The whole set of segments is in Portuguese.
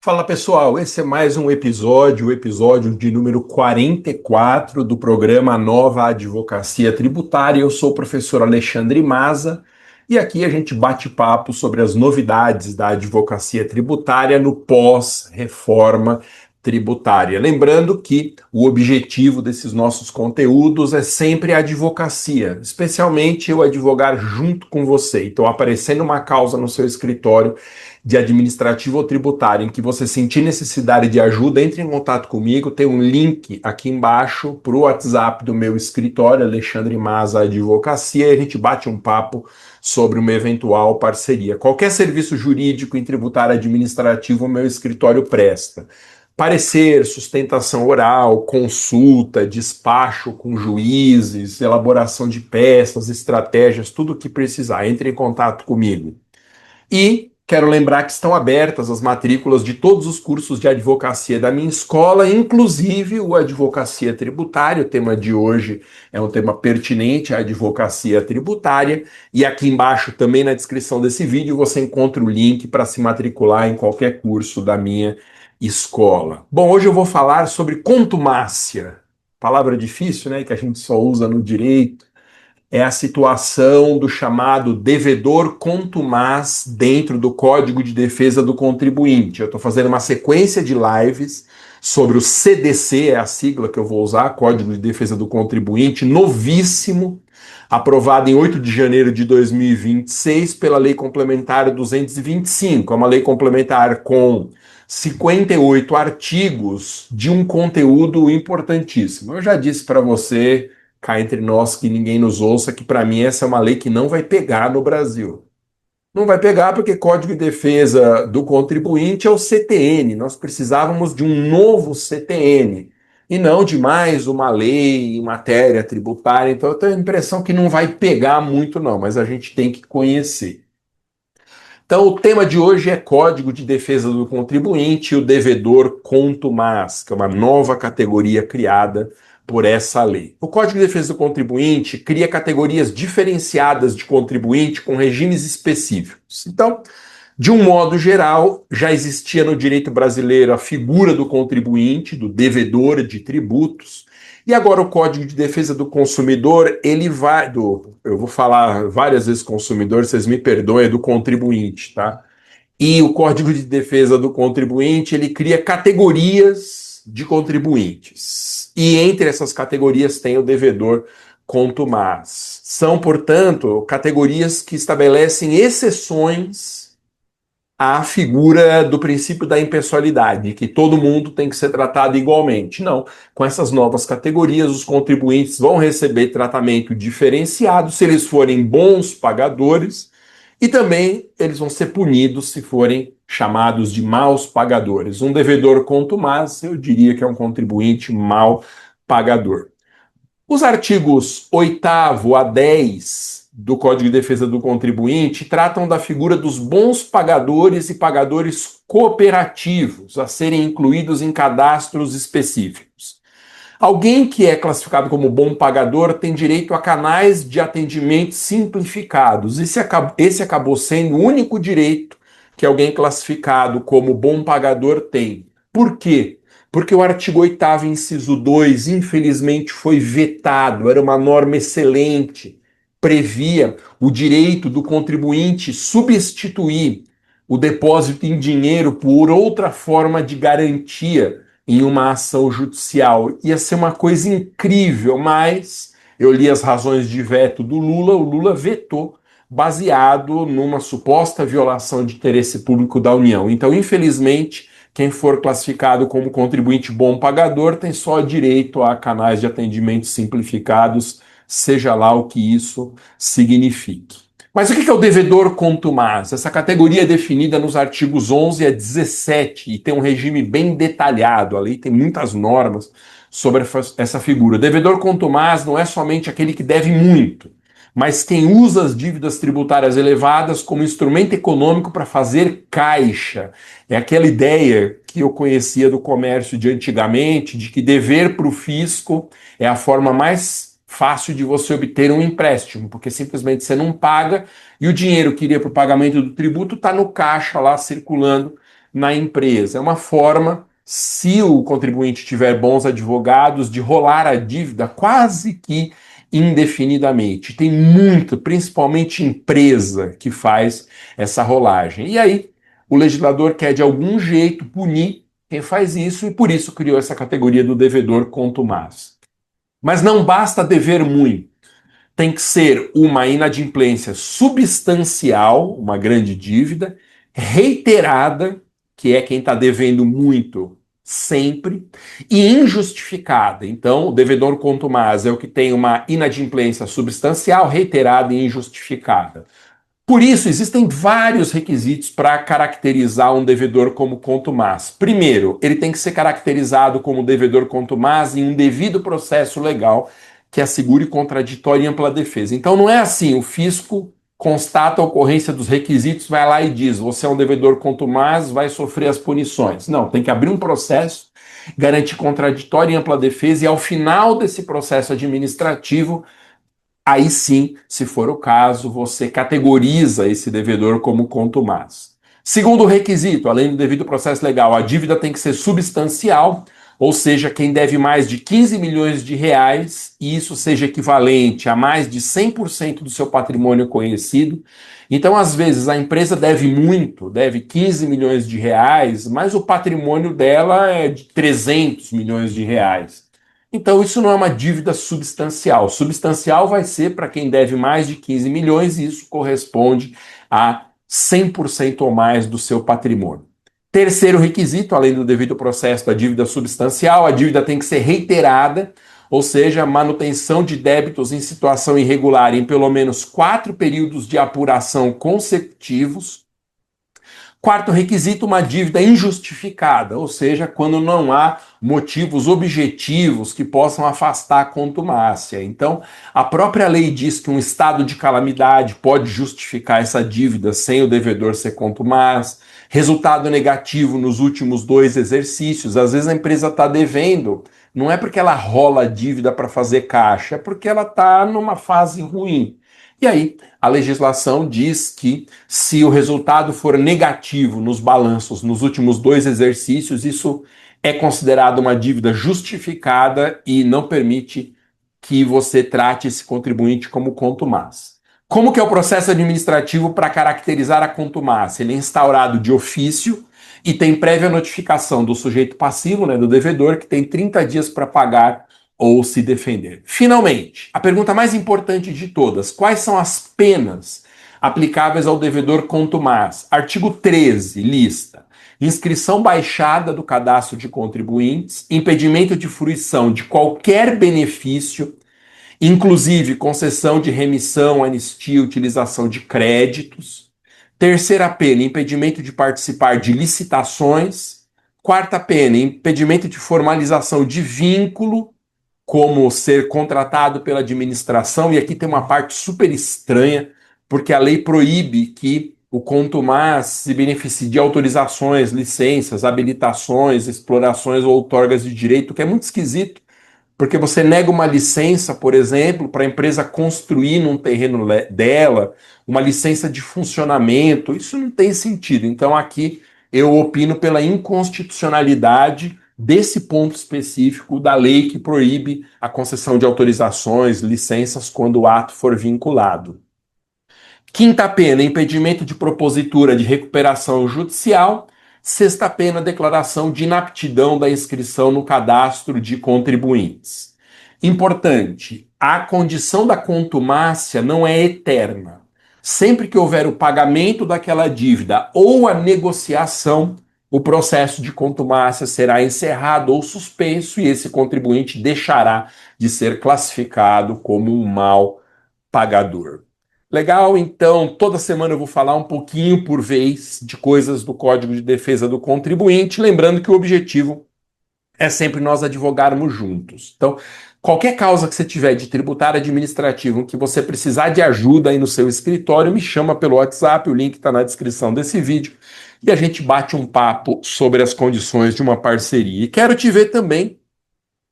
Fala pessoal, esse é mais um episódio, o episódio de número 44 do programa Nova Advocacia Tributária. Eu sou o professor Alexandre Maza e aqui a gente bate papo sobre as novidades da advocacia tributária no pós-reforma tributária. Lembrando que o objetivo desses nossos conteúdos é sempre a advocacia, especialmente eu advogar junto com você. Então, aparecendo uma causa no seu escritório de administrativo ou tributário em que você sentir necessidade de ajuda, entre em contato comigo. Tem um link aqui embaixo para o WhatsApp do meu escritório, Alexandre Maza Advocacia, e a gente bate um papo sobre uma eventual parceria. Qualquer serviço jurídico em tributário administrativo, o meu escritório presta. Parecer, sustentação oral, consulta, despacho com juízes, elaboração de peças, estratégias, tudo o que precisar. Entre em contato comigo. E quero lembrar que estão abertas as matrículas de todos os cursos de advocacia da minha escola, inclusive o Advocacia Tributária. O tema de hoje é um tema pertinente à advocacia tributária. E aqui embaixo, também na descrição desse vídeo, você encontra o link para se matricular em qualquer curso da minha escola. Bom, hoje eu vou falar sobre contumácia. Palavra difícil, né, que a gente só usa no direito. É a situação do chamado devedor contumaz dentro do Código de Defesa do Contribuinte. Eu estou fazendo uma sequência de lives sobre o CDC, é a sigla que eu vou usar, Código de Defesa do Contribuinte, novíssimo, aprovado em 8 de janeiro de 2026 pela Lei Complementar 225. É uma lei complementar com 58 artigos de um conteúdo importantíssimo. Eu já disse para você, cá entre nós, que ninguém nos ouça, que para mim essa é uma lei que não vai pegar no Brasil. Não vai pegar porque Código de Defesa do Contribuinte é o CTN. Nós precisávamos de um novo CTN e não de mais uma lei em matéria tributária. Então eu tenho a impressão que não vai pegar muito não, mas a gente tem que conhecer. Então, o tema de hoje é Código de Defesa do Contribuinte e o devedor contumaz, que é uma nova categoria criada por essa lei. O Código de Defesa do Contribuinte cria categorias diferenciadas de contribuinte com regimes específicos. Então, de um modo geral, já existia no direito brasileiro a figura do contribuinte, do devedor de tributos, e agora o Código de Defesa do Consumidor, ele vai, eu vou falar várias vezes consumidor, vocês me perdoem, é do contribuinte, tá? E o Código de Defesa do Contribuinte, ele cria categorias de contribuintes. E entre essas categorias tem o devedor contumaz. São, portanto, categorias que estabelecem exceções à figura do princípio da impessoalidade, que todo mundo tem que ser tratado igualmente. Não, com essas novas categorias, os contribuintes vão receber tratamento diferenciado se eles forem bons pagadores e também eles vão ser punidos se forem chamados de maus pagadores. Um devedor contumaz, eu diria que é um contribuinte mau pagador. Os artigos 8º a 10 do Código de Defesa do Contribuinte tratam da figura dos bons pagadores e pagadores cooperativos a serem incluídos em cadastros específicos. Alguém que é classificado como bom pagador tem direito a canais de atendimento simplificados. Esse acabou sendo o único direito que alguém classificado como bom pagador tem. Por quê? Porque o artigo 8º, inciso 2, infelizmente foi vetado. Era uma norma excelente, previa o direito do contribuinte substituir o depósito em dinheiro por outra forma de garantia em uma ação judicial. Ia ser uma coisa incrível, mas eu li as razões de veto do Lula, o Lula vetou, baseado numa suposta violação de interesse público da União. Então, infelizmente, quem for classificado como contribuinte bom pagador tem só direito a canais de atendimento simplificados, seja lá o que isso signifique. Mas o que é o devedor contumaz? Essa categoria é definida nos artigos 11 a 17 e tem um regime bem detalhado. A lei tem muitas normas sobre essa figura. O devedor contumaz não é somente aquele que deve muito, mas quem usa as dívidas tributárias elevadas como instrumento econômico para fazer caixa. É aquela ideia que eu conhecia do comércio de antigamente, de que dever para o fisco é a forma mais fácil de você obter um empréstimo, porque simplesmente você não paga e o dinheiro que iria para o pagamento do tributo está no caixa lá circulando na empresa. É uma forma, se o contribuinte tiver bons advogados, de rolar a dívida quase que indefinidamente. Tem muito, principalmente empresa, que faz essa rolagem. E aí, o legislador quer de algum jeito punir quem faz isso e por isso criou essa categoria do devedor contumaz. Mas não basta dever muito. Tem que ser uma inadimplência substancial, uma grande dívida, reiterada, que é quem está devendo muito sempre, e injustificada. Então, o devedor contumaz é o que tem uma inadimplência substancial, reiterada e injustificada. Por isso, existem vários requisitos para caracterizar um devedor como contumaz. Primeiro, ele tem que ser caracterizado como devedor contumaz em um devido processo legal que assegure contraditória e ampla defesa. Então, não é assim, o fisco constata a ocorrência dos requisitos, vai lá e diz, você é um devedor contumaz, vai sofrer as punições. Não, tem que abrir um processo, garantir contraditória e ampla defesa, e ao final desse processo administrativo, aí sim, se for o caso, você categoriza esse devedor como contumaz. Segundo requisito, além do devido processo legal, a dívida tem que ser substancial, ou seja, quem deve mais de 15 milhões de reais, e isso seja equivalente a mais de 100% do seu patrimônio conhecido. Então, às vezes, a empresa deve muito, deve 15 milhões de reais, mas o patrimônio dela é de 300 milhões de reais. Então, isso não é uma dívida substancial. Substancial vai ser para quem deve mais de 15 milhões, e isso corresponde a 100% ou mais do seu patrimônio. Terceiro requisito, além do devido processo da dívida substancial, a dívida tem que ser reiterada, ou seja, manutenção de débitos em situação irregular em pelo menos 4 períodos de apuração consecutivos. Quarto requisito, uma dívida injustificada, ou seja, quando não há motivos objetivos que possam afastar a contumácia. Então, a própria lei diz que um estado de calamidade pode justificar essa dívida sem o devedor ser contumaz. Resultado negativo nos últimos 2 exercícios. Às vezes a empresa está devendo, não é porque ela rola a dívida para fazer caixa, é porque ela está numa fase ruim. E aí, a legislação diz que se o resultado for negativo nos balanços nos últimos 2 exercícios, isso é considerado uma dívida justificada e não permite que você trate esse contribuinte como contumaz. Como que é o processo administrativo para caracterizar a contumácia? Ele é instaurado de ofício e tem prévia notificação do sujeito passivo, né, do devedor, que tem 30 dias para pagar ou se defender. Finalmente, a pergunta mais importante de todas: quais são as penas aplicáveis ao devedor contumaz? Artigo 13 lista: inscrição baixada do cadastro de contribuintes, impedimento de fruição de qualquer benefício, inclusive concessão de remissão, anistia, utilização de créditos. Terceira pena, impedimento de participar de licitações. Quarta pena, impedimento de formalização de vínculo, como ser contratado pela administração, e aqui tem uma parte super estranha, porque a lei proíbe que o contumaz se beneficie de autorizações, licenças, habilitações, explorações ou outorgas de direito, que é muito esquisito, porque você nega uma licença, por exemplo, para a empresa construir num terreno dela, uma licença de funcionamento, isso não tem sentido. Então aqui eu opino pela inconstitucionalidade desse ponto específico da lei que proíbe a concessão de autorizações, licenças, quando o ato for vinculado. Quinta pena, impedimento de propositura de recuperação judicial. Sexta pena, declaração de inaptidão da inscrição no cadastro de contribuintes. Importante, a condição da contumácia não é eterna. Sempre que houver o pagamento daquela dívida ou a negociação, o processo de contumácia será encerrado ou suspenso e esse contribuinte deixará de ser classificado como um mau pagador. Legal, então toda semana eu vou falar um pouquinho por vez de coisas do Código de Defesa do Contribuinte, lembrando que o objetivo é sempre nós advogarmos juntos. Então, qualquer causa que você tiver de tributário administrativo, em que você precisar de ajuda aí no seu escritório, me chama pelo WhatsApp, o link está na descrição desse vídeo, e a gente bate um papo sobre as condições de uma parceria. E quero te ver também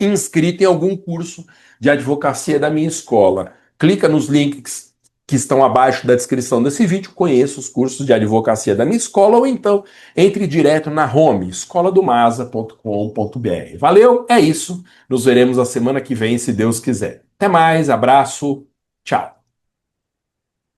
inscrito em algum curso de advocacia da minha escola. Clica nos links que estão abaixo da descrição desse vídeo, conheça os cursos de advocacia da minha escola ou então entre direto na home, escoladomasa.com.br. Valeu, é isso. Nos veremos a semana que vem, se Deus quiser. Até mais, abraço, tchau.